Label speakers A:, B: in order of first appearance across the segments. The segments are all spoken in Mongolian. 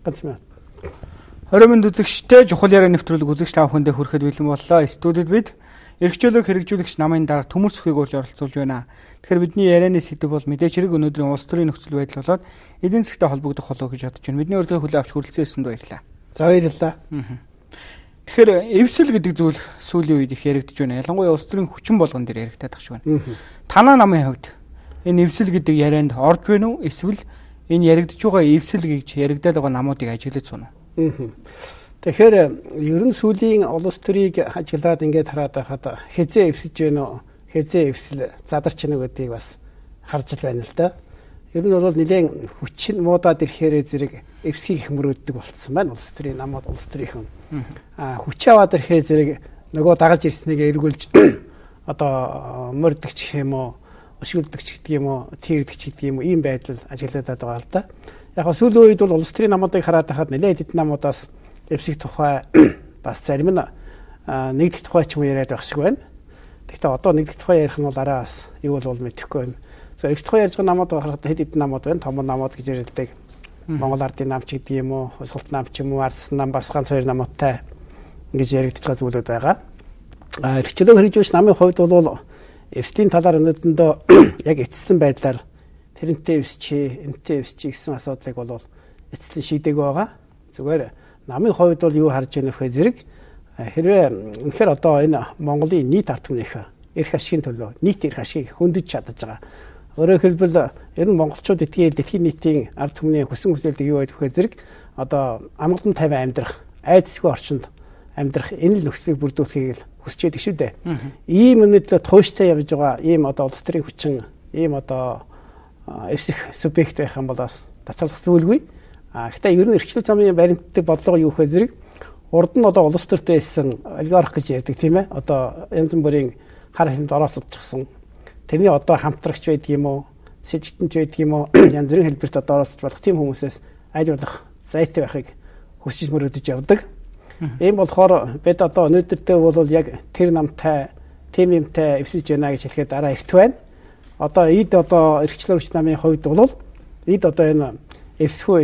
A: Ганц минут.
B: 20 минут үзэгчтэй чухал яриа нэвтрүүлэг үзэгч тав хүндээ хүрэхэд бэлэн боллоо. Студид бид эрхчлөлөг хэрэгжүүлэгч намын дарга Төмөр Сүхийг урьж оролцуулж байна. Тэгэхээр бидний ярианы сэдэв бол мэдээж хэрэг өнөөдрийн улс төрийн нөхцөл байдал болоод эдийн засгтай холбогдох болов гэж бодож байна. Бидний урьдчилан хүлээн авч хүрэлцэн ирсэнд баярлалаа.
A: За баярлалаа.
B: Тэгэхээр эвсэл гэдэг зүйл сүүлийн үед их яригдж байна. Ялангуяа улс төрийн хүчин болгон дээр яригдаад тах шиг байна. Танаа намын хувьд энэ эвсэл гэдэг ярианд орж байна уу? Эсвэл энэ яригдж байгаа эвсэл гэж яригдаад байгаа намуудыг ажиглаж сууна.
A: Тэгэхээр ер нь сүүлийн улс төрийг ажиглаад ингээд хараад байхад хязээ эвсэж байна уу? Хязээ эвсэл задарч байна гэдгийг бас харж л байна л да. Ер нь бол нэлээд хүчин муудаад ирэхээр зэрэг эвсхийг их мөрөөддөг болцсон байна. Улс төрийн намууд улс төрийнхэн. Хүч аваад ирэхээр зэрэг нөгөө дагаж ирснийг эргүүлж одоо мөрдөгч юм уу? Өшгөлдөгч гэдэг юм уу? Тэрэгдэгч гэдэг юм уу? Ийм байдал ажиглаад байгаа л да. Яг сүүлийн үед бол улс төрийн намуудыг хараад байхад нэлээд хэдэн намуудаас эвсэх тухай бас зарим нь нэгдэх тухай ч юм яриад байх шиг байна. Гэхдээ одоо нэгдэх тухай ярих нь бол араас юу бол мэдэхгүй байна. Эвсэх тухай ярьж байгаа намууд харахад хэдэн намууд байна. Том намууд гэж ярилдэг. Монгол Ардын намч гэдэг юм уу? Хосголт намч юм уу? Ардсан нам бас ганц хоёр намуудтай ингэж яригдж байгаа зүйлүүд байгаа. Эрхчлөлөг хэрэгжүүлэгч намын хувьд бол эвслийн талаар өнөөдөндөө яг эцэслэн байдлаар тэрнтэй эвсчээ, энтэй эвсчээ гэсэн асуудлыг бол эцэслэн шийдэг байгаа. Зүгээр намын хувьд бол юу харж байгаа нөхөө зэрэг хэрвээ үнэхээр одоо энэ Монголын нийт ард түмнийх эрх ашигын төлөө нийт эрх ашигыг хөндөж чадаж байгаа. Өөрөөр хэлбэл ер нь монголчууд эдгээр дэлхийн нийтийн ард түмний хүсэн хүсэлдэг юу байх вэ зэрэг одоо амгалан тайван амьдрах, айдасгүй орчинд амьдрах энэ л нөхцөлийг бүрдүүлэхийг л хүсэж байдаг шүү дээ. Ийм өмнөд тууштай явж байгаа ийм одоо улс төрийн хүчин, ийм одоо эвсэх субъект байх юм бол бас тацаалах зүйлгүй. Гэхдээ ер нь эрхчлэл замын баримттай бодлого юу вэ зэрэг урд нь одоо улс төртэй байсан олигарх гэж ярьдаг тийм ээ. Одоо янз бүрийн хар хэмжээнд оролцчихсон. Тэрний одоо хамтрагч байдаг юм уу? Сэжигтэнч байдаг юм уу? Янз бүрийн хэлбэрт одоо оролцож болох тийм хүмүүсээс аль болох зайтай байхыг хүсэж мөрөөдөж явдаг. Ийм болохоор бид одоо өнөөдөртөө бол яг тэр намтай, тийм юмтай эвсэж байна гэж хэлэхэд дараа эрт байна. Одоо эд одоо эрхчлөлөгч намын хувьд бол эд одоо энэ эвсхүү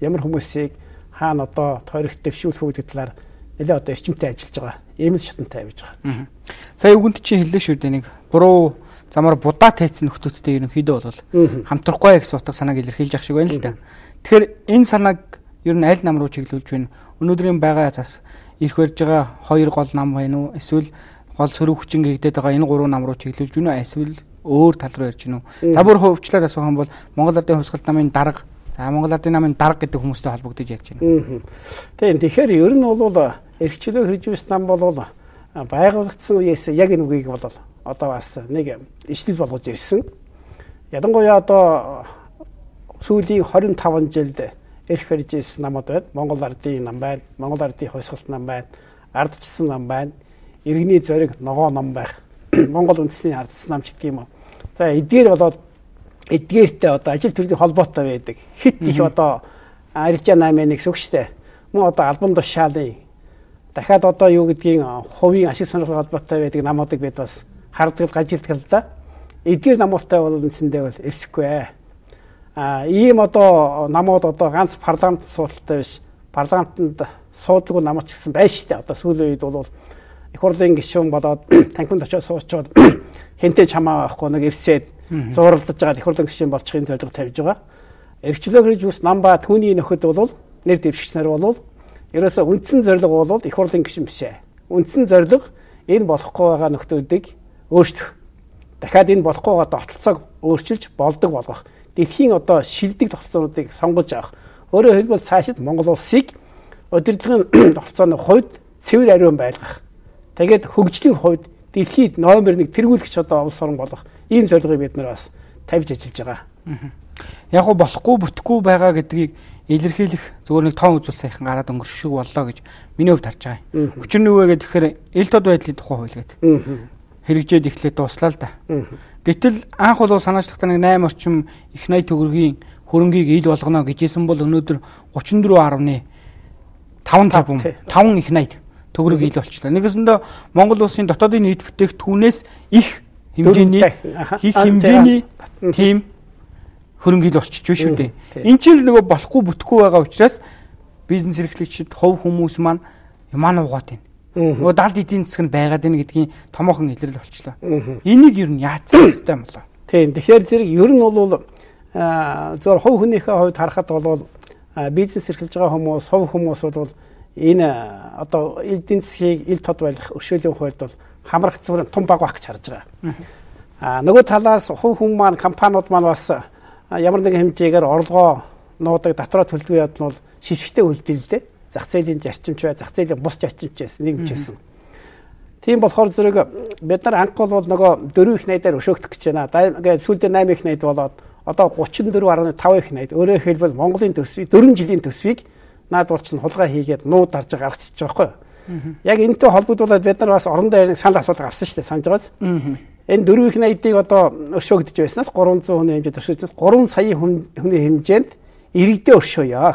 A: ямар хүмүүсийг хаана одоо тойрогт дэвшүүлэх үү гэдэг талаар нэлээд одоо эрчимтэй ажиллаж байгаа. Ийм л шатантай явж байгаа.
B: Сая үгэнд чинь хэллээ шүү дээ нэг буруу замаар будаа тайцсан нөхдүүдтэй ерөнхийдөө бол хамтрахгүй гэсэн утга санааг илэрхийлж ах шиг байна л да. Тэгэхээр энэ санааг ер нь аль нам руу чиглүүлж байна? Өнөөдрийн байгаа цас ирэх барьж байгаа хоёр гол нам байна уу? Эсвэл гол сөрөг хүчин гэгдээд байгаа энэ гурван нам руу чиглүүлж байна уу? Эсвэл өөр тал руу ярьж гинүү. За бүр хөвчлээд асуух юм бол Монгол Ардын хувьсгалт намын дарга, за Монгол Ардын намын дарга гэдэг хүмүүстэй холбогдож ярьж байна.
A: Тэгэхээр ер нь бол эрхчлөлөг хэрэгжүүлэгч нам бол байгуулагдсан үеэс яг энэ үгийг бол одоо бас нэг ижил болгож ирсэн. Ялангуяа одоо сүүлийн 25 жилд эрх барьж ирсэн намууд байна. Монгол Ардын нам байна, Монгол Ардын хувьсгалт нам байна, ардчилсан нам байна, иргэний зориг ногоо нам байх, Монгол үндэсний ардчилсан нам ч гэдэг юм уу. За эдгээр болоод эдгээртэй одоо ажил төрлийн холбоотой байдаг. Хит их одоо арилжаа 8-1 гэсэн үг шүү дээ. Мөн одоо албан тушаалын дахиад одоо юу гэдгийг хувийн ашиг сонирхол холбоотой байдаг намуудыг бид бас хардгал гажилдаг л да. Эдгээр намуудтай бол үндсэндээ бол эвсэхгүй. Ийм одоо намууд одоо ганц парламент суудалтай биш, парламентод суудлаггүй намууд ч гэсэн байна шүү дээ. Одоо сүүлийн үед бол их хурлын гишүүн болоод танхимд очиж суучаад хинтээ чамаа авахгүй нэг эвсээд зууралдаж байгаа их хурлын гишүүн болчихын зорилго тавьж байгаа. Эрхчлөлөг хэрэгжүүлэгч нам ба түүний нөхөд бол нэр дэвшигч нар бол ерөөсөө үндсэн зорилго бол их хурлын гишүүн биш ээ. Үндсэн зорилго энэ болохгүй байгаа нөхдүүдийг өөрчлөх. Дахиад энэ болохгүй байгаа тогтолцоог өөрчилж болдог болгох. Дэлхийн одоо шилдэг тогтолцоонуудыг сонгож авах. Өөрөөр хэлбэл цаашид Монгол улсыг удирдлагын тогтолцооны хувьд цэвэр ариун байлгах. Тэгээд хөгжлийн хувьд дэлхийд номер 1 тэргүүлэгч одоо улс орн болох ийм зорилгыг бид нар бас тавьж ажиллаж байгаа.
B: Яг гоо болохгүй бүтэхгүй байгаа гэдгийг илэрхийлэх зөвхөн нэг тоон үзүүл сайхан гараад өнгөрөх шиг боллоо гэж миний хувьд харж байгаа юм. Хүчин нүвэ гэхээр ил тод байдлын тухай хуйлгээд хэрэгжээд эхлээд дуслаа л да. Гэтэл анх бол санаачлахтаа нэг 8 орчим их 80 төгрөгийн хөрөнгийг ил болгоно гэжсэн бол өнөөдөр 34.5 их 80 төгрөг ил болчихлоо. Нэгэсэндээ Монгол улсын дотоодын нийт бүтээгдэхүүнээс их хэмжээний тийм хөрөнгө ил болчих шүү дээ. Энд чинь л нөгөө болохгүй бүтэхгүй байгаа учраас бизнес эрхлэгчид хувь хүмүүс маань юмаа угаад байна. Нөгөө далд эдийн засаг нь байгаад байна гэдгийн томоохон илрэл болчлоо. Энийг ер нь яаж хийх юм болоо?
A: Тийм. Тэгэхээр зэрэг ер нь бол зөвхөн хувь хүнийхээ хувьд харахад бол бизнес эрхэлж байгаа хүмүүс, хувь хүмүүс бол энэ одоо эдийн засгийг ил тод байлгах өршөөлийн хувьд бол хамрах зүгээр том баг байх гэж харж байгаа. Нөгөө талаас хувь хүн маань компаниуд маань бас ямар нэгэн хэмжээгээр орлогоо нуудаг дотроо төлөвлөгөө явдал нь бол шившгтэй үлдээлээ. Зах зээлийн зарчимч бай, зах зээлийн бус зарчимчээс нэгж байсан. Тийм болохоор зэрэг бид нар анх бол нөгөө 4 их найдаар өшөөгдөх гэж байна. Тэгээд сүүлдээ 8 их найд болоод одоо 34.5 их найд. Өөрөөр хэлбэл Монголын төсвийг 4 жилийн төсвийг наад бол чинь хулгай хийгээд нууд дарж гаргачихж байгаа байхгүй юу? Яг энэтэй холбогдуулаад бид нар бас орон даяарны санал асуулга авсан шүү дээ, санаж байгааз. Энэ 4 их найдыг одоо өршөөгдөж байснаас 300 хүний хэмжээнд өршөөж 3 сая хүний хэмжээнд иргэдээ өршөөё.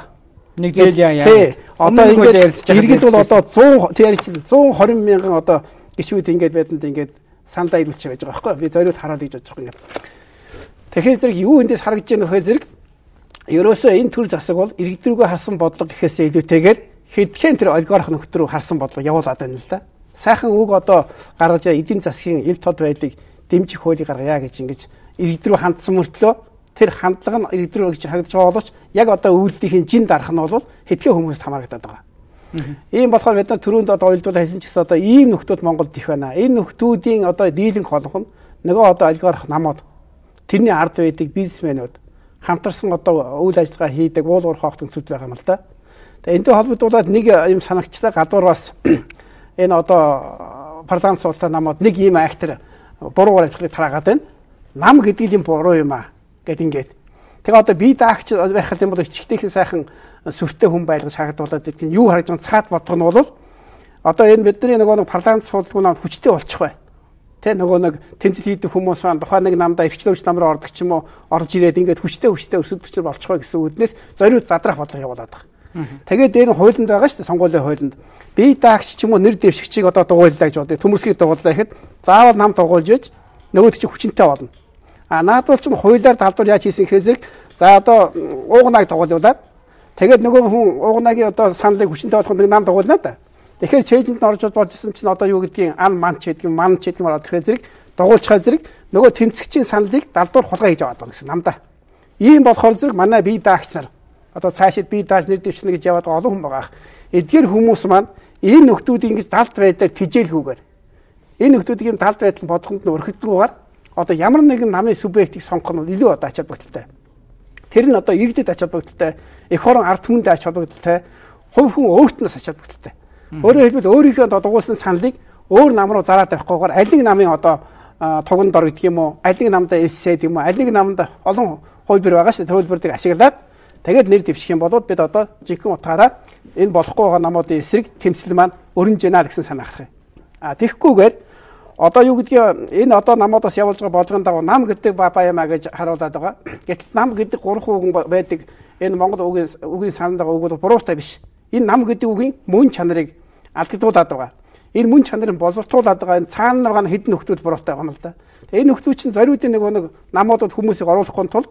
B: Нэг зээл яа.
A: Одоо ингээд иргэд бол одоо 120 мянган одоо гишүүд ингээд байдланд ингээд саналаа ирүүлчих байж байгаа байхгүй юу? Би зориуд хараад гэж бодож байгаа ингээд. Тэгэхээр зэрэг юу эндээс харагдж байгаа нөхөө зэрэг ерөөсөө энэ төр засаг бол иргэд рүүгээ харсан бодлого гэхээсээ илүүтэйгээр хэдхэн тэр олигарх нөхд рүү харсан бодлого явуулаад байна л да. Сайхан үг одоо гаргаж эдийн засгийн ил тод байдлыг дэмжих хуулийг гаргая гэж ингэж иргэд рүү хандсан мөртлөө тэр хандлага нь иргэд рүү гэж харагдаж байгаа боловч яг одоо үйлдлийн жин дарах нь бол хэдхэн хүмүүст хамаарагдаад байгаа. Ийм болохоор бид нар түрүүнд одоо ойлдуулаад хэлсэн ч гэсэн одоо ийм нөхдүүд Монголд их байна. Энэ нөхдүүдийн одоо дийлэнх холбох нь нөгөө одоо олигарх намууд тэрний ард байдаг бизнесмэнүүд хамтарсан одоо үйл ажиллагаа хийдэг уул уурхай хөтөлбөр байгаа юм л да. Тэгээ энэтэй холбогдуулаад нэг юм санагчлаа гадуур бас энэ одоо парламент суултаа намууд нэг ийм актер буруугаар ажиллахыг тараагаад байна. Нам гэдэг юм буруу юм аа гэд ингээд. Тэгээ одоо би даагч байх юм бол ичгтэйхэн сайхан сүртэй хүн байлгаж харагдуулаад гэдэг юу харагдж байгаа цаад бодлого нь бол одоо энэ бидний нөгөө парламент суултгүй нам хүчтэй болчих бай. Тэ нөгөө нэг тэнцэл хийдэг хүмүүс маань тухайн нэг намдаа эрхчлөөч намраа ордог ч юм уу орж ирээд ингээд хүчтэй өсөлтөчөр болчих бай гэсэн үднээс зориуд задрах бодлого явуулаад байгаа. Тэгээд дээр нь хуулинд байгаа шүү дээ, сонгуулийн хуулинд. Би даагч ч юм уу нэр дэвшигчийг одоо дугуйлаа гэж бодъё. Төмөрсгийг дугууллаа гэхэд заавал нам дугуйлж ээж нөгөөд чинь хүчинтэй болно. Наад бол ч хуулиар талбар яаж хийсэн гэхээр зэрэг за одоо уугнааг дугуулуулаад тэгээд нөгөө хүн уугнаагийн одоо саналыг хүчинтэй болгох нэг нам дугуулнаа да. Тэгэхээр чэйжэнд орж болж исэн чинь одоо юу гэдгийг ан манч гэдэг ороод ирэхээр зэрэг дугуулчхаа зэрэг нөгөө тэмцэгчийн саналыг далдуур хулгай хийж аваад байгаа гэсэн намдаа. Ийм болохоор зэрэг манай бие даагч нар одоо цаашид бие дааж нэр дэвшнэ гэж яваад олон хүн байгаа. Эдгээр хүмүүс маань энэ нөхдүүдийн ингэж далд байдаг тижээлгүйгээр энэ нөхдүүдийн далд байдал бодоход нь өрхөдлгүйгээр одоо ямар нэгэн намын субъектийг сонгох нь илүү одоо ач холбогдолтой. Тэр нь одоо иргэдэд ач холбогдолтой, эх орон ард түмэнд ач холбогдолтой, хувь хүн өөртнөөс ач холбогдолтой. Өөрөөр хэлбэл өөрийнхөө дугуулсан саналыг өөр нам руу зараад авахгүйгээр аль нэг намын одоо туганд ор гэдэг юм уу, аль нэг намдаа элсээ гэдэг юм уу, аль нэг намд олон хувьбэр байгаа шүү дээ. Төлбөрийг ашиглаад тэгээд нэр дэвших юм бол бид одоо жинхэнэ утгаараа энэ болохгүй байгаа намуудын эсрэг тэмцэл маань өрнж гэнэ гэсэн санаа гарах юм. Тэгэхгүйгээр одоо юу гэдгийг энэ одоо намуудаас явуулж байгаа болгон дагуу нам гэдэг баба юмаа гэж харуулдаг байгаа. Гэтэл нам гэдэг 3 үгэн байдаг. Энэ Монгол үгийн санаанд байгаа үг бол буруутай биш. Энэ нам гэдэг үгийн мөн чанарыг алдагдуулаад байгаа. Энэ мөн чанарыг боловсруулад байгаа энэ цаана байгаа хэдэн нөхдүүд буруутай байгаа юм л да. Тэгээ энэ нөхдүүд чинь зориудын нэг намуудад хүмүүсийг оруулахгүй тулд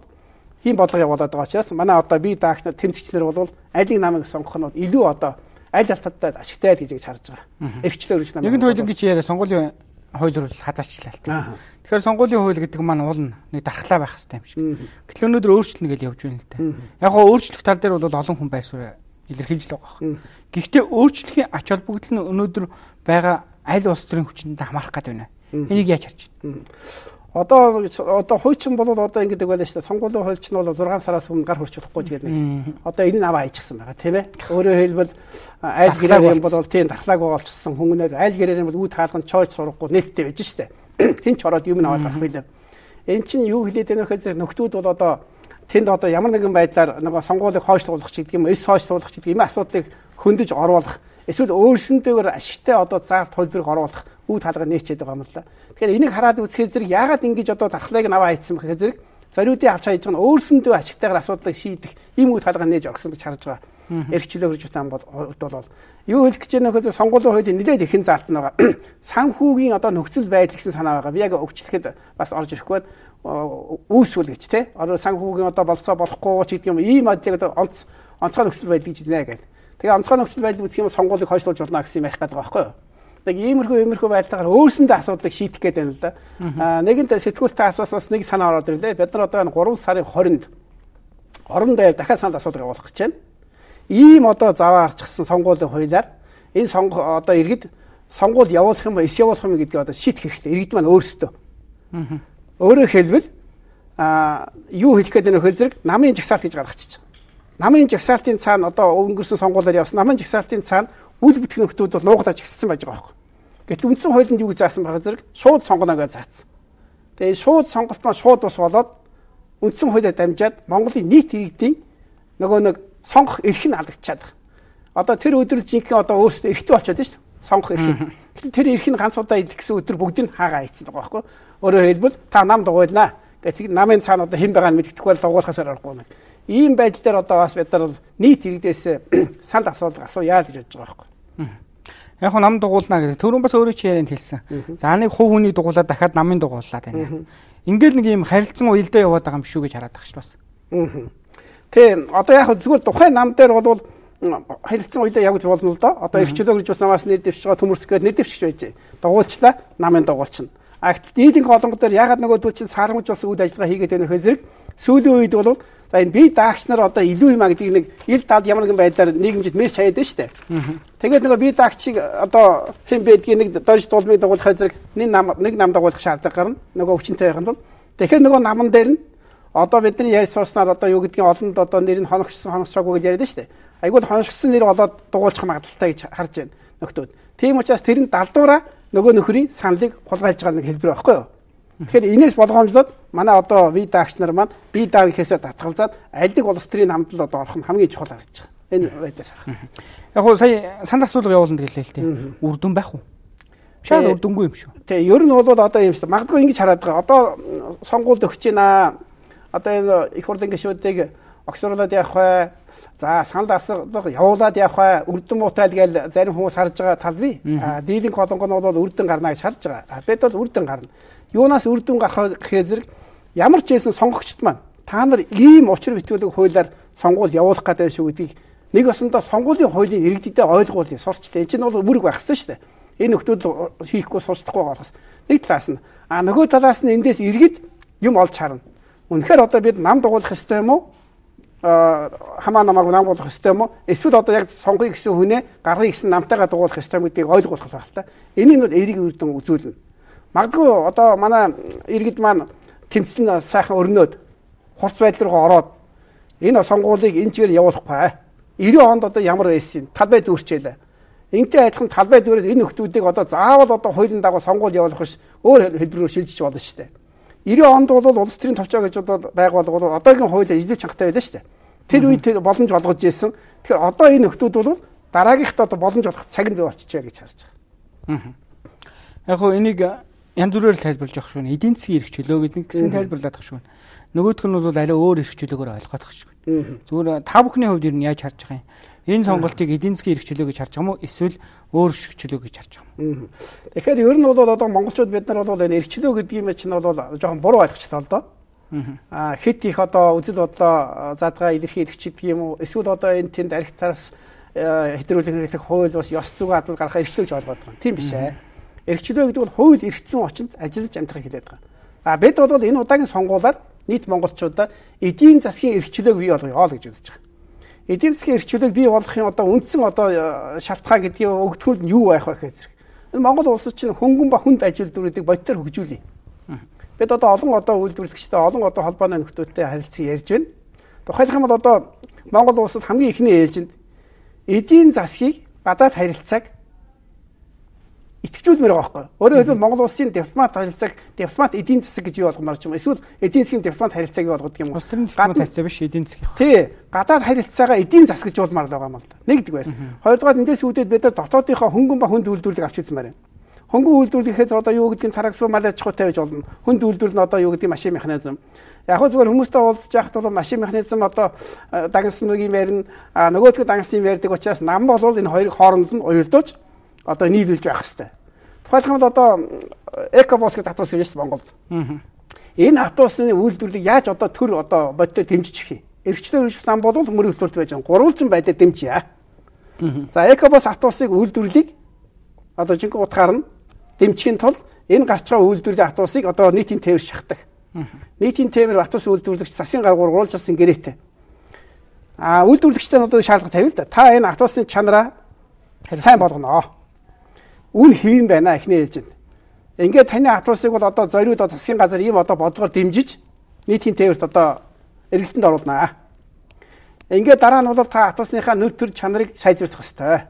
A: ийм бодлого явуулаад байгаа учраас манай одоо бие даагч нар тэмцэгчнэр бол аль нэг намыг сонгох нь илүү одоо аль алтадтай ашигтай гэж харж байгаа. Эрхчлөө өргөж намаа.
B: Нэгэн хуулийн гэж яриа сонгуулийн хууль руу хазаачлаа л та. Тэгэхээр сонгуулийн хууль гэдэг маань уул нэг дархлаа байх хэрэгтэй юм шиг. Гэтэл өнөөдөр өөрчлөлт гэж явж байна л та. Яг гоо өөрчлөх тал дээр бол олон хүн байр суурь илэрхийлж байгаа. Гэхдээ өөрчлөхийн ач холбогдол нь өнөөдөр байгаа аль улс төрийн хүчинд хамаарах гэдэг байна. Энийг яаж харж байна? Одоо хуучин бол одоо ингэдэг байлаа шүү дээ. Сонгуулийн хуульч нь бол 6 сараас өмнө гар хурцлахгүй гэдэг нэг. Одоо энэ нь аваа хийчихсан байгаа тийм ээ. Өөрөөр хэлбэл айл гэрээр юм бол тийм дархлааг болчихсон хүмүүнээр айл гэрээр юм бол үд хаалганд чойж сурахгүй нээлттэй байж шүү дээ. Хин ч ороод юм аваад гарах байлаа. Энд чинь юу хэлээд байна вэ гэхээр нөхдүүд бол одоо тэнд одоо ямар нэгэн байдлаар нөгөө сонгуулийг хойшлуулах ч гэдэг юм, эс хойшлуулах ч гэдэг юм асуудлыг хөндөж оруулах, эсвэл өөрсөндөө ашигтай одоо зарт хөлбөрийг оруулах үд хаалга нээчээд байгаа юм л да. Тэгэхээр энийг хараад үзэхээр зэрэг яагаад ингэж одоо дархлааг нь аваа хийсэн бэ гэхээр зэрэг зориудын авч хайж байгаа нь өөрсөндөө ашигтайгаар асуудлыг шийдэх ийм үд хаалга нээж орсон гэж харж байгаа. Эрхчлөө хөрж утаан бол юу хэлэх гэж байна вэ гэхээр сонгуулийн хуулийн нэлээд ихэн заалт нь байгаа. Санхүүгийн одоо нөхцөл байдал гэсэн санаа байгаа. Би яг өвчлөхэд бас орж ирэхгүй байна.
A: үүсвэл гэж тий. Одоо санхүүгийн одоо болцоо болохгүй ч гэдэг юм ийм ажлыг одоо онцгой нөхцөл байдал гэж нэ гэдэг. Тэгээ онцгой нөхцөл байдал үүсэх юм сонгуулийг хойшлуулж болно гэсэн юм ярих гэдэг байгаа байхгүй юу? Нэг иймэрхүү байдлаар өөрсөндөө асуудлыг шийдэх гээд байна л да. Нэгэнт сэтгүүлтэй асууснаас нэг санаа ороод ирлээ. Бид нар одоо 3 сарын 20-нд орон дээр дахиад санал асуулга явуулах гэж байна. Ийм одоо заваар арчсан сонгуулийн хуулиар энэ одоо иргэд сонгуул явуулах юм ба эс явуулах юм гэдгийг одоо шийдэх хэрэгтэй. Иргэд маань өөрсдөө. Өөрөөр хэлбэл юу хэлэх гээд байна вэ зэрэг намын жагсаалт гэж гаргачих. Намын жагсаалтын цаана одоо өнгөрсөн сонгуулиар явсан намын жагсаалтын цаана үл бүтгэн нөхдүүд бол нуугдаж жагссан байж байгаа байхгүй. Гэтэл үндсэн хуулинд юу гэж заасан байгаа зэрэг шууд сонгоно гэж заасан. Тэгээ шууд сонголт маань шууд бус болоод үндсэн хуулиар дамжаад Монголын нийт иргэдийн нөгөө нэг сонгох эрх нь алдагдчихад байгаа. Одоо тэр өдөр жинхэнэ одоо өөрсдөө эрхтэй болчиход шүү дээ. Сонгох эрх. Гэтэл тэр эрх нь ганц удаа идэх гэсэн өдөр бүгд нь хаагаа хийцэн байгаа байхгүй. Өөрөөр хэлбэл та нам дугуйлнаа. Гэтэл намын цаана одоо хэн байгааг мэддэхгүй бол дугуулахаас аргагүй юм. Ийм байдал дээр одоо бас бид нар нийт иргэдээс санал асууя гэж бодож байгаа байхгүй.
B: Яг нь нам дугуулна гэдэг. Түрүүн бас өөрөө чи ярианд хэлсэн. За нэг хувь хүний дугуулаад дахиад намын дугууллаа тань. Ингээл нэг юм харилцан уялдаа яваад байгаа юм шүү гэж хараад байгаа ш бас.
A: Тэ одоо яг зүгээр тухайн нам дээр бол харилцан уялдаа явж болно л доо. Одоо эрх чөлөө гэж бас намаас нэр дэвшиж байгаа төмөрсгөөд нэр дэвшиж байж. Дугуулчлаа намын дугуулчихна. А гэтэл дийлэнх олонгод дээр ягаад нөгөөдөл чинь сарамж бас үйл ажиллагаа хийгээд байна вэ зэрэг сүүлийн үед бол за энэ бие даагч нар одоо илүү юм а гэдгийг нэг ил тал ямар нэгэн байдлаар нийгэмжид мессеж хаяад байна шүү дээ. Тэгээд нөгөө бие даагчийг одоо хэн байдгийг нэг дорж дуулмыг дагуулах зэрэг нэг нам дагуулах шаардлага гарна. Нөгөө өвчнөд байханд бол тэгэхээр нөгөө наман дээр нь одоо бидний ярьж сурснаар одоо юу гэдгийг олонд одоо нэр нь хоногшоогүй гэж яриад байна шүү дээ. Айгуул хоногшсон нэр болоод дугуулчих магадaltaй гэж харж байна нөхдүүд. Тийм учраас тэр нь далдуураа нөгөө нөхрийн саналыг хулгайлж байгаа нэг хэлбэр байхгүй юу? Тэгэхээр энэс болгоомжлоод манай одоо бие даагч нар маань бие дааг гэхээсээ татгалзаад аль нэг улс төрийн намд л одоо орох нь хамгийн чухал харагдаж байгаа. Энэ байдлаас харах.
B: Яг гоо сая санал асуулга явуулна гэлээ л дээ. Үрдүн байх уу? Шал үрдүнгүй юм шүү.
A: Тэг. Ер нь бол одоо юм шүү. Магадгүй ингэж хараад байгаа. Одоо сонгуульд өгч байна. Одоо энэ их хурлын гишүүдийг огсруулад явах бай. За санал асуулга явуулаад явах бай. Үрдүн муутай л гээл зарим хүмүүс харж байгаа тал бий. Дийлэнх колонго нь бол үрдүн гарна гэж харж байгаа. Бид бол үрдүн гарна. Юунаас үрдүн гарах гэхээр зэрэг ямар ч байсан сонгогчд маань та нар ийм учир битүүлэг хуулиар сонгуул явуулах гэдэг шүү гэдгийг нэг осондоо сонгуулийн хуулийн иргэдэд ойлгуулъя сурчлаа. Энэ чинь бол бүрэг байх ёстой шүү дээ. Энэ нөхдөл хийхгүй сурчлахгүй болохоос нэг талаас нь нөгөө талаас нь эндээс иргэд юм олж харна. Үнэхээр одоо бид нам дугуулах ёстой юм уу? Хамаа намаагүй нам болох ёстой юм уу? Эсвэл одоо яг сонгоё гэсэн хүнээ гаргая гэсэн намтайгаа дугуулах ёстой юм гэдгийг ойлгуулах байх л та. Энийг нь эерэг үрдэн үзүүлнэ. Магадгүй одоо манай иргэд маань тэмцэн сайхан өрнөөд хурц байдал руу ороод энэ сонгуулийг энэ чигээр явуулахгүй. 90 онд одоо ямар байсан талбай дүүрчээлээ. Энтэй адилхан талбай дүүрээд энэ нөхдүүдийг одоо заавал одоо хуулийн дагуу сонгуул явуулах биш өөр хэлбэрээр шилжиж болно шүү дээ. 90 онд бол улс төрийн товчоо гэж одоо байгуулга одоогийн хуулиар илүү чангатай байлаа шүү дээ. Тэр үед тэр боломж олгож ирсэн. Тэгэхээр одоо энэ нөхдүүд бол дараагийнхт одоо боломж олгох цаг нь бий болчихжээ гэж харж байгаа.
B: Яг хөө энийг янз бүрээр тайлбарлаж явах шүү. Эдийн засгийн эрх чөлөө гэдэг гэсэн тайлбарлаад байгаа шүү. Нөгөөх нь бол арай өөр эрх чөлөөгөөр ойлгоод байгаа шүү. Зүгээр та бүхний хувьд ер нь яаж харж байгаа юм? Энэ сонголтыг эдийн засгийн эрх чөлөө гэж харж байгаа юм уу? Эсвэл өөр эрх чөлөө гэж харж байгаа юм?
A: Тэгэхээр ер нь бол одоо монголчууд бид нар бол энэ эрх чөлөө гэдэг юм чинь бол жоохон буруу ойлгочихлоо л доо. Хит их одоо үзэл бодлоо задгаа илэрхийлэгч гэдэг юм уу? Эсвэл одоо энэ тэнд архитектураас хэтрүүлэх хууль бас ёс зүйн адал гаргах эрх чөлөө гэж ойлгоод байгаа. Тийм биш ээ. Эрх чөлөө гэдэг бол хууль эрх зүйн орчинд ажиллаж амьдрахыг хэлээд байгаа. Бид бол энэ удаагийн сонгуулиар нийт монголчуудаа эдийн засгийн эрх чөлөөг бий болгоё гэж үзэж байгаа. Эдийн засгийн эрх чөлөөг бий болгохын одоо үндсэн одоо шалтгаан гэдгийг өгдгөл нь юу байх вэ гэхээр энэ Монгол улс чинь хөнгөн ба хүнд ажил дүрүүдийг бодитоор хөгжүүлье. Бид одоо олон одоо үйлдвэрлэгчтэй олон одоо холбооны нөхдөөтэй харилцан ярьж байна. Тухайлх юм бол одоо Монгол улсад хамгийн ихний ээлжинд эдийн засгийг гадаад харилцааг итгэжүүлмээр байгаа байхгүй. Өөрөөр хэлбэл Монгол улсын дипломат харилцааг дипломат эдийн засаг гэж юу болгомоор ч юм. Эсвэл эдийн засгийн дипломат харилцааг юу болгодог юм.
B: Улс төрийн дипломат харилцаа биш эдийн засгийн.
A: Тий. Гадаад харилцаагаа эдийн засаг гэж уулмаар л байгаа юм л да. Нэгдэг байр. Хоёрдугаар эндээс үүдээд бид нар дотоодынхоо хөнгөн ба хүнд үйлдвэрлэлийг авч үзмээр байна. Хөнгөн үйлдвэрлэл гэхээр одоо юу гэдгийг тарагсуу мал аж ахуйтай байж болно. Хүнд үйлдвэрлэл нь одоо юу гэдэг машин механизм. Яг хөө зүгээр хүмүүстэй уулзж яхад бол машин механизм одоо дагнасны юм ярина. Нөгөөдгөө дагнасны юм ярьдаг учраас нам бол энэ хоёрыг хооронд нь уялдуулж одоо нийлүүлж байх хэрэгтэй. Тухайлбал одоо экобос гэдэг татвар сэрэж шүү Монголд. Энэ автобусны үйлдвэрлэлийг яаж одоо төр одоо бодтой дэмжиж өгөх юм? Эрхчлөө хөрвүүлэх зам бол мөрөв төлөвт байж байгаа. Гурвалжин байдлаар дэмжье. За Экобус автобусыг үйлдвэрлэлийг одоо жинхэнэ утгаар нь дэмжихийн тулд энэ гарч байгаа үйлдвэрлэлийн автобусыг одоо нийтийн тээвэр шахдаг. Нийтийн тээвэр автобус үйлдвэрлэгч засгийн гаргуур уруулжсан гэрээтэй. Үйлдвэрлэгчтэй одоо шаардлага тавил л да. Та энэ автобусны чанараа сайн болгоно. Үн хэвэн байна эхний ээлжинд. Ингээд таны автобусыг бол одоо зориуд засгийн газар ийм одоо бодлогоор дэмжиж нийтийн тээвэрт одоо эргэлтэнд оруулнаа. Ингээд дараа нь бол та автобусныхаа нөр төр чанарыг сайжруулах ёстой.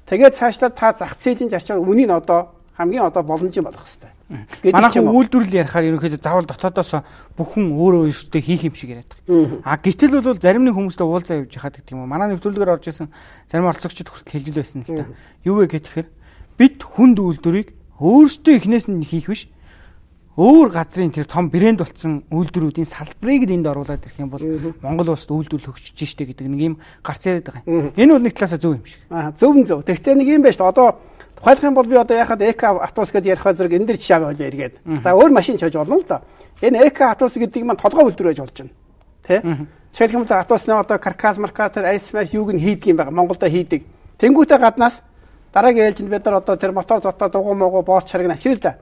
A: Тэгээд цаашдаа та зах зээлийн зарчмаар үнийг одоо хамгийн одоо боломжийн болгох ёстой.
B: Манайхан үйлдвэрлэл ярихаар ерөнхийдөө заавал дотоодоос бүхэн өөрөө өөртөө хийх юм шиг яриад байгаа. Гэтэл бол зарим нэг хүмүүстэй уулзаа явж хаад гэдэг юм уу. Манай нэвтрүүлгээр орж исэн зарим оролцогчид хүртэл хэлж байсан л та. Юу вэ гэхээр бид хүнд үйлдвэрийг өөртөө эхнээс нь хийх биш. Өөр газрын тэр том брэнд болсон үйлдвэрүүдийн салбарыг энд оруулаад ирэх юм бол Монгол улсад үйлдвэрлэл хөгжиж штэ гэдэг нэг юм гарц яриад байгаа юм. Энэ бол нэг талаасаа зөв юм шиг.
A: Зөв. Тэгвэл нэг юм байна шүү дээ. Одоо тухайлах юм бол би одоо яхад эко автобус гэдээ ярих зэрэг энэ дэр жишээ авъя эргээд. За өөр машин ч хож болно л да. Энэ эко автобус гэдэг маань толгой үйлдвэр байж болж байна. Тэ? Жишээлх юм бол автобусны одоо каркас маркатер айсмаш юуг нь хийдэг юм байгаа. Монголда хийдэг. Тэнгүүтээ гаднаас дараагийн ээлжинд бид нар одоо тэр мотор зотоо дугуй могоо болт чаргыг авчирал да.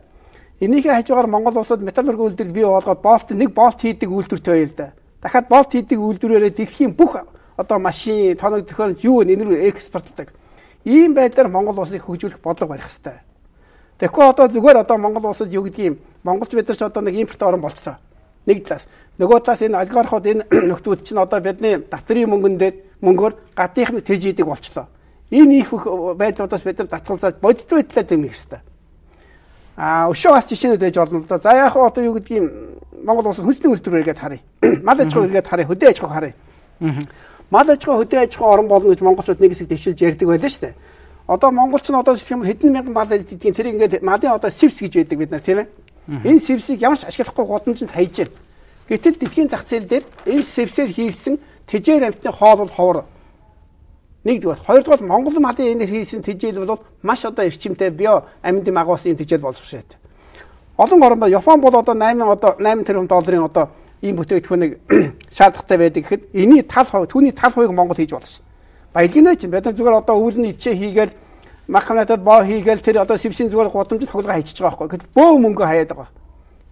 A: Энийхээ хажуугаар Монгол улсад металлурги үйлдвэрлэл бий болгоод нэг болт хийдэг үйлдвэртэй байл да. Дахиад болт хийдэг үйлдвэрээрээ дэлхийн бүх одоо машин, тоног төхөөрөмж юу нэр экспортлдог. Ийм байдлаар Монгол улсыг хөгжүүлэх бодлого барих хэрэгтэй. Тэгэхгүй одоо зүгээр одоо Монгол улсад юу гэдэг юм монголч бид нар ч одоо нэг импорт орн болчихлоо. Нэг талаас. Нөгөө талаас энэ олигархууд энэ нөхдүүд чинь одоо бидний татврын мөнгөөр гадныхны тэжээдэг болчихлоо. Энэ их байдлуудаас бид нар татгалзаад бодит байдлаар дэмжих хэрэгтэй. Өшөө бас жишээнүүд байж болно л да. За яг одоо юу гэдэг юм Монгол улсад хүнсний үйлдвэргээд харъя. Мал аж ахуй эргээд харъя, хөдөө аж ахуй харъя. Мал аж ахуй хөдөө аж ахуй орон болно гэж монголчууд нэг хэсэг дэвшилж ярьдаг байлаа шүү дээ. Одоо монголч нь одоо хэдэн мянган мал эддгийн тэр ингээд малын одоо сивс гэж байдаг бид нар тийм ээ. Энэ сивсийг ямар ч ашиглахгүй гудамжинд хайж байна. Гэтэл дэлхийн зах зээл дээр энэ сивсээр хийсэн тэжээр амтны хоол бол ховор. Нэгдүгээр, хоёрдугаар Монгол малын энэ хийсэн тэжээл бол маш одоо эрчимтэй био амьд агуулсан юм тэжээл болж шээ. Олон орн ба Япон бол одоо 8 тэрбум долларын одоо ийм бүтээгдэхүүнийг шаардлагатай байдаг гэхэд энэний түүний тал хувийг Монгол хийж болно шээ. Баялагнаа чинь бид нар зүгээр одоо өвлөний ичээ хийгээл махнатад боо хийгээл тэр одоо сивсийн зүгээр гудамжид тоглоо хийчихэж байгаа байхгүй. Гэтэл бөө мөнгө хаяад байгаа.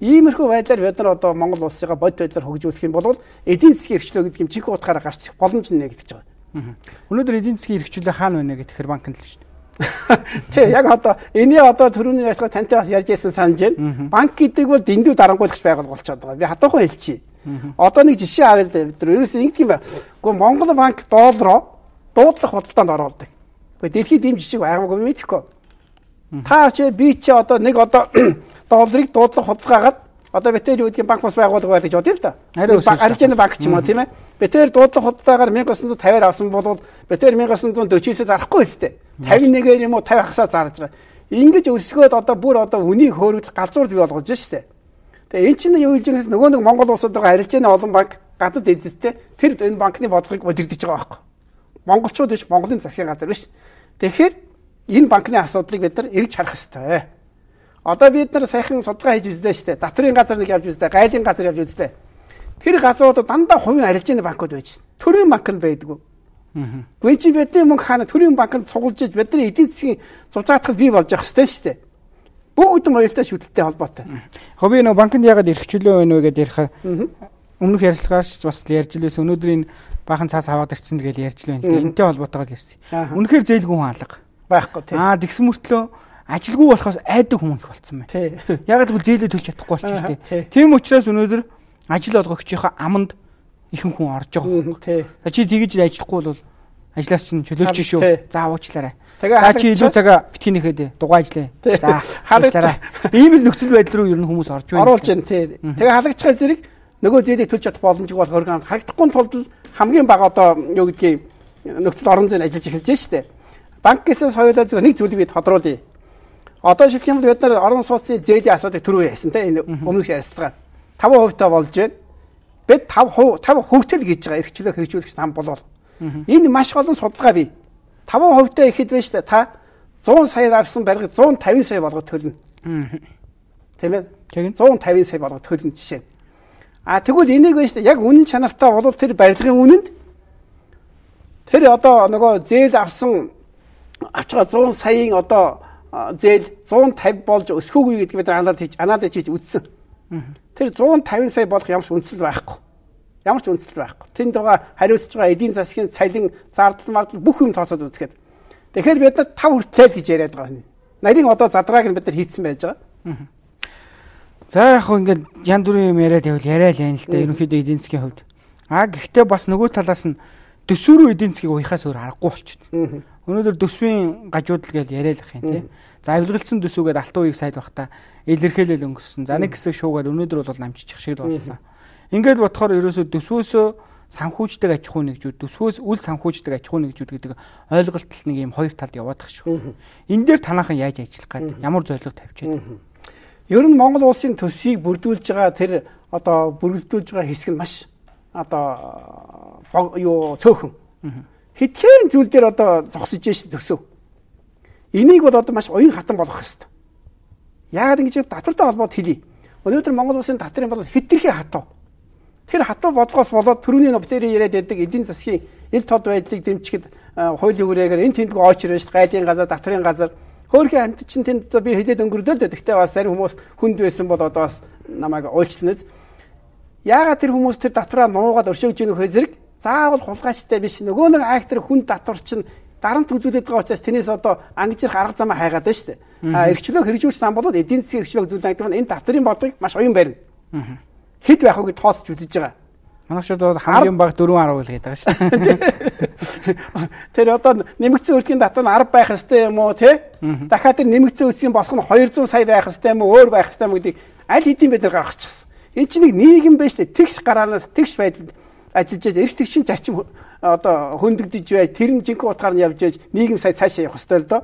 A: Иймэрхүү байдлаар бид нар одоо Монгол улсыг бод байдлаар хөгжүүлэх юм бол эдийн засгийн эрхчлөө гэдэг юм чих утгаараа гарч боломж нэгдэж байгаа.
B: Өнөөдөр эдийн засгийн эрхчлөлөө хаана байна гэхээр банкнд л шүү дээ.
A: Тэг яг одоо эний одоо түрүүний ярьцгаа тантай бас ярьж байсан санаж байна. Банк гэдэг бол дэндүү дарангуйлагч байгуулга болчиход байгаа. Би хатуухан хэлчихье. Одоо нэг жишээ авъя л да. Бид нар ерөөсөө ингэдэг юм байна. Гэхдээ Монгол банк доллароо дуудлах худалдаанд оруулдаг. Гэхдээ дэлхийд ийм жишээ байгаагүй мэдэхгүй. Та чи би чи одоо нэг одоо долларыг дуудлах худалдаагаар одоо битэр юу гэдэг банк бас байгуулга байх гэж бодъё л да. Аржин банк ч юм уу тийм ээ. Битэр дуудлах худалдаагаар 1950-аар авсан бол битэр 1949-өөс зарахгүй өстэй. 51-ээр юм уу 50 хасаа зарж байгаа. Ингэж өсгөөд одоо бүр одоо үнийг хөөргөл галзуур бий болгож шээ. Тэгээ эн чинь юу хэлж байгаас нөгөө нэг Монгол улсад байгаа арилжааны олон банк гадаад эзэстэй тэр энэ банкны бодлогыг удирдах байгаа байхгүй. Монголчууд биш Монголын засгийн газар биш. Тэгэхээр энэ банкны асуудлыг бид нар эргэж харах хэрэгтэй. Одоо бид нар сайхан судалгаа хийж үзлээ шүү дээ. Татврын газар нэг явж үзлээ, гайлын газар явж үзлээ. Тэр газруудад дандаа хувийн арилжааны банкуд байж байна. Төрийн банк нь байдгүй. Гэхдээ чи бидний мөнгө хаана төрийн банкнд цугулж иж бидний эдийн засгийн зузаатгал бий болж явах хэрэгтэй шүү дээ. Бүгд соёлтой шүтэлтэй холбоотой.
B: Хобби нөө банкнд яагаад эрхчлөө байна вэ гэдээ ярихаар өмнөх ярилцлагаарч бас ярьж лээс өнөөдрийн баахан цаас аваад ирсэн гэж ярьж л байна. Энтэй холбоотойгоор ярьсан. Үнэхээр зээлгүй хүн алга
A: байхгүй тийм.
B: Тэгсэн мөртлөө ажилгүй болохоос айдаг хүмүүс их болцсон байна. Ягаад гэвэл зээлээ төлж чадахгүй болчих шүү дээ. Тийм учраас өнөөдөр ажил олгогчийнхаа аманд ихэнх хүн орж байгаа. Чи тэгж ажиллахгүй бол ажлаас чинь чөлөөлж шүү. За уучлаарай. Тэгээ чи илүү цагаа битгэнийхэд дугаа ажиллая. За хаалчлаарай. Ийм л нөхцөл байдал руу ер нь хүмүүс орж байна.
A: Оруулж байна тий. Тэгээ халагчхай зэрэг нөгөө зээлийг төлж чадах боломжгүй болох орган харагдахгүй тулд хамгийн бага одоо юу гэдгийг нөхцөл орон зайд ажиллаж эхэлж байна шүү дээ. Банкээс соёлоо зөв нэг зүйлийг бид тодруулъя. Одоо шилжих юм бол бид нар орон сууцны зээлийн асуудыг түрүү ярьсан те энэ өмнөх ярилцлагаар 5% та болж байна. Бид 5% гэж байгаа эрхчлөө хэрэгжүүлэгч нам болов. Энэ маш олон судалгаа бий. 5% та ихэд байна шүү дээ. Та 100 саяар авсан барилгыг 150 сая болгоод төлнө. Тийм ээ. 150 сая болгох төлөв жишээ. Тэгвэл энийг байна шүү дээ. Яг үнэн чанартай бол тэр барилгын үнэнд тэр одоо нөгөө зээл авсан авчгаа 100 саяын одоо зээл 150 болж өсөхөөгүй гэдгийг бид анаад хийж үзсэн. Тэр 150 сая болох ямар ч үндэслэл байхгүй. Ямар ч үндэслэл байхгүй. Тэнд байгаа хариуцж байгаа эдийн засгийн цалин, зардал мардал бүх юм тооцоод үзэхэд. Тэгэхээр бид нар 5 хүртэл гэж яриад байгаа. Нарийн одоо задрааг нь бид нар хийцэн байж байгаа.
B: За яг хөө ингээд янз бүрийн юм яриад байвал яриа л юм л да. Ерөнхийдөө эдийн засгийн хувьд. Гэхдээ бас нөгөө талаас нь төсвөрөө эдийн засгийг уяхаас өөр аргагүй болчихсон. Өнөөдөр төсвийн гажуудал гэж яриалах юм тий. За авилгалцсан төсвөгээд алтан үеийг сайд бахта илэрхийлэл өнгөссөн. За нэг хэсэг шуугаад өнөөдөр бол намжчих шиг л боллоо. Ингээд бодохоор ерөөсөө төсвөөсөө санхүүждэг аж ахуй нэгжүүд, төсвөөс үл санхүүждэг аж ахуй нэгжүүд гэдэг ойлголт л нэг юм хоёр талд яваад тах шүү. Энэ дээр танаахан яаж ажиллах гээд ямар зорилго тавьж байна?
A: Ер нь Монгол улсын төсвийг бүрдүүлж байгаа тэр одоо бүрэлдүүлж байгаа хэсэг нь маш одоо цөөхөн. Хэдхэн зүйл дээр одоо зогсож ш төсөв. Энийг бол одоо маш уян хатан болгох хэрэгтэй. Яагаад ингэж татвартай холбоод хэлье. Өнөөдөр Монгол улсын татрын бол хэтэрхий хатуу. Тэр хатуу бодлогоос болоод түрүүний нөхцөлийг яриад байдаг эдийн засгийн ил тод байдлыг дэмжихэд хуулийн хүрээгээр энэ тэндгүй очроо ш гайлын газар, татрын газар хөөрхөн хамт чинь тэнд би хэлээд өнгөрлөө л дээ. Гэхдээ бас зарим хүмүүс хүнд байсан бол одоо бас намайг уучлалназ. Яагаад тэр хүмүүс тэр татраа нуугаад өршөөгж ийнөх зэрэг заавал хулгайчтай биш. Нөгөө нэг актер хүн татвар чинь дарамт үзүүлээд байгаа учраас тэрнээс одоо ангижрах арга замаа хайгаад байна шүү дээ. Эрхчлөө хэрэгжүүлж зам бол эдийн засгийн эрхчлөө үзүүлэлт гэдэг нь энэ татрын бодлогыг маш оюун барина. Хэд байх вэ гэж тооцож үзэж байгаа.
B: Манайчууд бол хамгийн бага 4.10 л гэдэг байгаа шүү дээ.
A: Тэр одоо нэмэгдсэн өртгийн татвар нь 10 байх ёстой юм уу те? Дахиад тэр нэмэгдсэн үсгийн босго нь 200 сая байх ёстой юм уу, өөр байх ёстой юм гэдгийг аль хэдийн бид нар гаргачихсан. Энэ чинь нэг нийгэм байж тээ тэгш гараанаас тэгш байдалд ажиллаж эрх тэгшин зарчим одоо хөндөгдөж бай. Тэр нь жинхэнэ утгаар нь явж яаж нийгэм сая цаашаа явах ёстой л доо.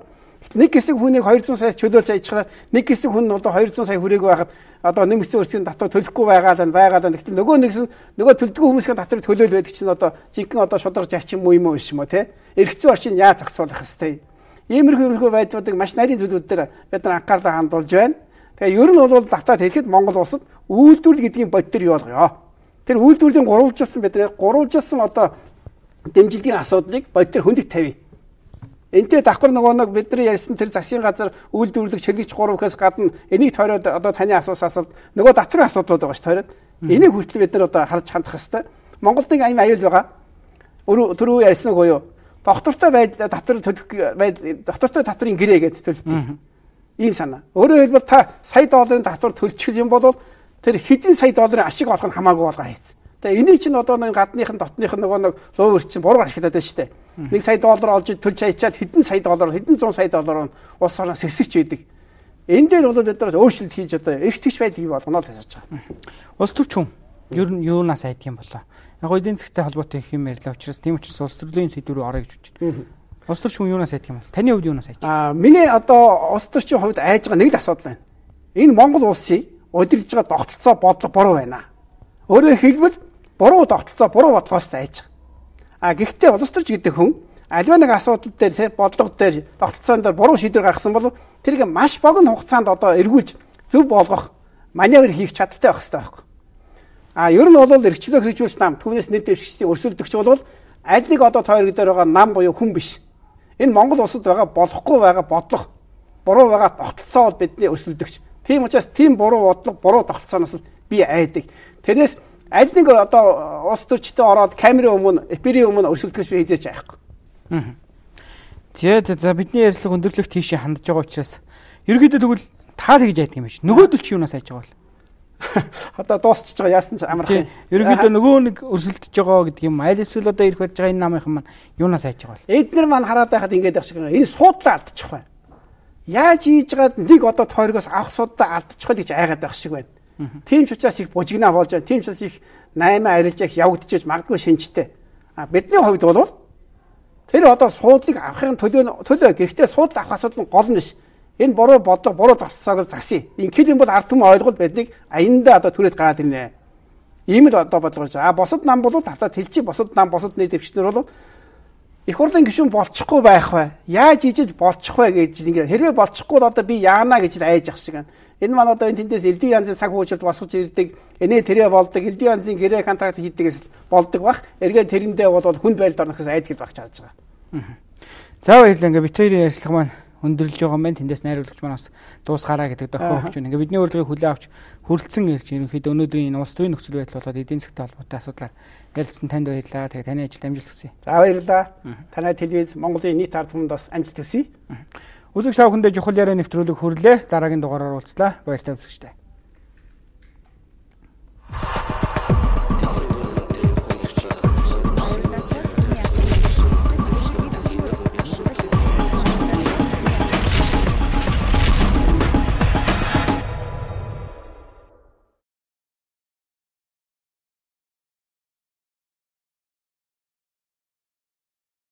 A: Нэг хэсэг хүнийг 200 саяас чөлөөлж ажиллахаар нэг хэсэг хүн нь одоо 200 сая хүрээгүй байхад одоо нэмэгдсэн өрсгийн татвар төлөхгүй байгаа л. Гэтэл нөгөө нэгсэн нөгөө төлдөггүй хүмүүсийн татварыг төлөөл байдаг чинь одоо жинхэнэ одоо шударга зарчим юм уу биш юм уу те? Эрх зүйн орчин яаж зохицуулах хэвтэй. Иймэрхүү байдлуудыг маш нарийн зүйлүүд дээр бид нар анхаарлаа хандуулж байна. Тэгээ ер нь бол давтаад хэлэхэд Монгол улсад үйлдвэрлэл гэдгийн бодтер юу болгоё. Тэр үйлдвэрлэлийн гурвалжилсан одоо дэмжлэгийн асуудлыг бодтер хөндөг тавья. Энтэй давхар нөгөө нэг бидний ярьсан тэр засгийн газар үйлдвэрлэх чиглэж 3 гэхээс гадна энийг тойроод одоо таны асуусан нөгөө татврын асуудлууд байгаа ш тойроод энийг хүртэл бид нар одоо харж хандах хэрэгтэй. Монголд нэг аюул байгаа. Түрүү ярьсан уу юу? Доктортой байдал татвар төлөх байдал доктортой татврын гэрээ гэдэг төлөлтөө. Ийм санаа. Өөрөөр хэлбэл та сая долларын татвар төлчих юм бол тэр хэдэн сая долларын ашиг олох нь хамаагүй болгоо хийц. Тэгээ энийг чинь одоо нэг гадныхан дотных нөгөө нэг луу өрчин буруу ашиглаад байна шүү дээ. 1 сая доллар олж төлж хаячаад хэдэн сая доллар, хэдэн 100 сая доллар нь улс орноос сэсэрч байдаг. Энэ дээр бол бид нар өөрчлөлт хийж одоо эрх тэгш байдлыг бий болгоно л гэж байгаа.
B: Улс төрч хүн ер нь юунаас айдаг юм болоо. Яг эдийн засгийн холбоотой их юм ярьлаа учраас тийм учраас улс төрлийн сэдвүүр орё гэж бодож байна. Улс төрч хүн юунаас айдаг юм бол? Таны хувьд юунаас айдаг?
A: Миний одоо улс төрчийн хувьд айж байгаа нэг л асуудал байна. Энэ Монгол улсыг удирдах байгаа тогтолцоо бодлого буруу байна. Өөрөөр хэлбэл буруу тогтолцоо, буруу бодлогоос айж байгаа. Гэхдээ улс төрч гэдэг хүн аливаа нэг асуудал дээр бодлого дээр тогтолцоон дээр буруу шийдвэр гаргасан бол тэрийг маш богино хугацаанд одоо эргүүлж зөв болгох маневр хийх чадaltaй байх хэрэгтэй байхгүй. Ер нь бол эрхчлөө хэрэгжүүлж нам түүнээс нэр дэвшигчдийн өрсөлдөгч бол аль нэг одоо тойрог дээр байгаа нам буюу хүн биш. Энэ Монгол улсад байгаа болохгүй байгаа бодлого, буруу байгаа тогтолцоо бол бидний өрсөлдөгч. Тийм учраас тийм буруу бодлого, буруу тогтолцооноос би айдаг. Тэрнээс аль нэг одоо улс төрчтэй ороод камерын өмнө, эпирийн өмнө өрсөлдөхөж би хийж байхгүй.
B: За бидний ярилцлага өндөрлөх тийшээ хандж байгаа учраас ерөөдөө тэгвэл та тэгж айдаг юм биш. Нөгөөдөл чи юунаас айж байгаа бол?
A: Одоо дуусчихж байгаа яасан ч амарх юм.
B: Ерөөдөө нөгөө нэг өрсөлдөж байгаа гэдэг юм. Аль эсвэл одоо ирэх барьж байгаа энэ намынхан маань юунаас айж байгаа бол?
A: Эднэр маань хараад байхад ингэж байх шиг энэ суудлаа алдчих бай. Яаж хийж байгаад нэг одоо тойрогоос авах суудлаа алдчих гэж айгаад байх шиг байна. Тийм ч учраас их бужигнаа болж байна. Тийм ч учраас их 8 арилж явагдчихж магадгүй шинжтэй. Бидний хувьд бол тэр одоо суудлыг авахын төлөө гэхдээ суудлаа авах асуудал нь гол нь биш. Энэ буруу бодлого, буруу тогтолцоог засъя. Ингээд юм бол ард түмэн ойлгол байдгийг аяндаа одоо түрээд гараад ирнэ. Ийм л одоо бодлого гэж. Босод нам бол татаад хэлчих босод нам, босод нийт дэвчнэр бол их хурлын гишүүн болчихгүй байх бай. Яаж хийж болчих вэ гэж ингээд хэрвээ болчихгүй бол одоо би яана гэж айж ах шиг байна. Энэ маань одоо тэндээс элдийн янзын цаг хуучилд босгож ирдэг, энэ тэрэ болдог, элдийн янзын гэрээ контракт хийдгээс болдог бах. Эргээд тэрэндээ бол хүнд байдалд орнохоос айдгал багч харж байгаа.
B: За баярлалаа. Ингээ бит хоёрын ярилцлага маань өндөрлөж байгаа юм байна. Тэндээс найруулагч маань бас дуусгараа гэдэг дохио өгч байна. Ингээ бидний урилгыг хүлээн авч хүрэлцэн ирж ерөнхийдөө өнөөдрийн улс төрийн нөхцөл байдал болоод эдийн засгийн холбоотой асуудлаар ярилцсан танд баярлалаа. Тэгээ таны ажилд амжилт хүсье.
A: За баярлалаа. Танай телевиз Монголын нийт ард түмэнд бас амжилт хүсье.
B: Үзэг савхандаа чухал яриа нэвтрүүлэг хүрлээ. Дараагийн дугаараар уулзлаа. Баяртай үзэгчдээ.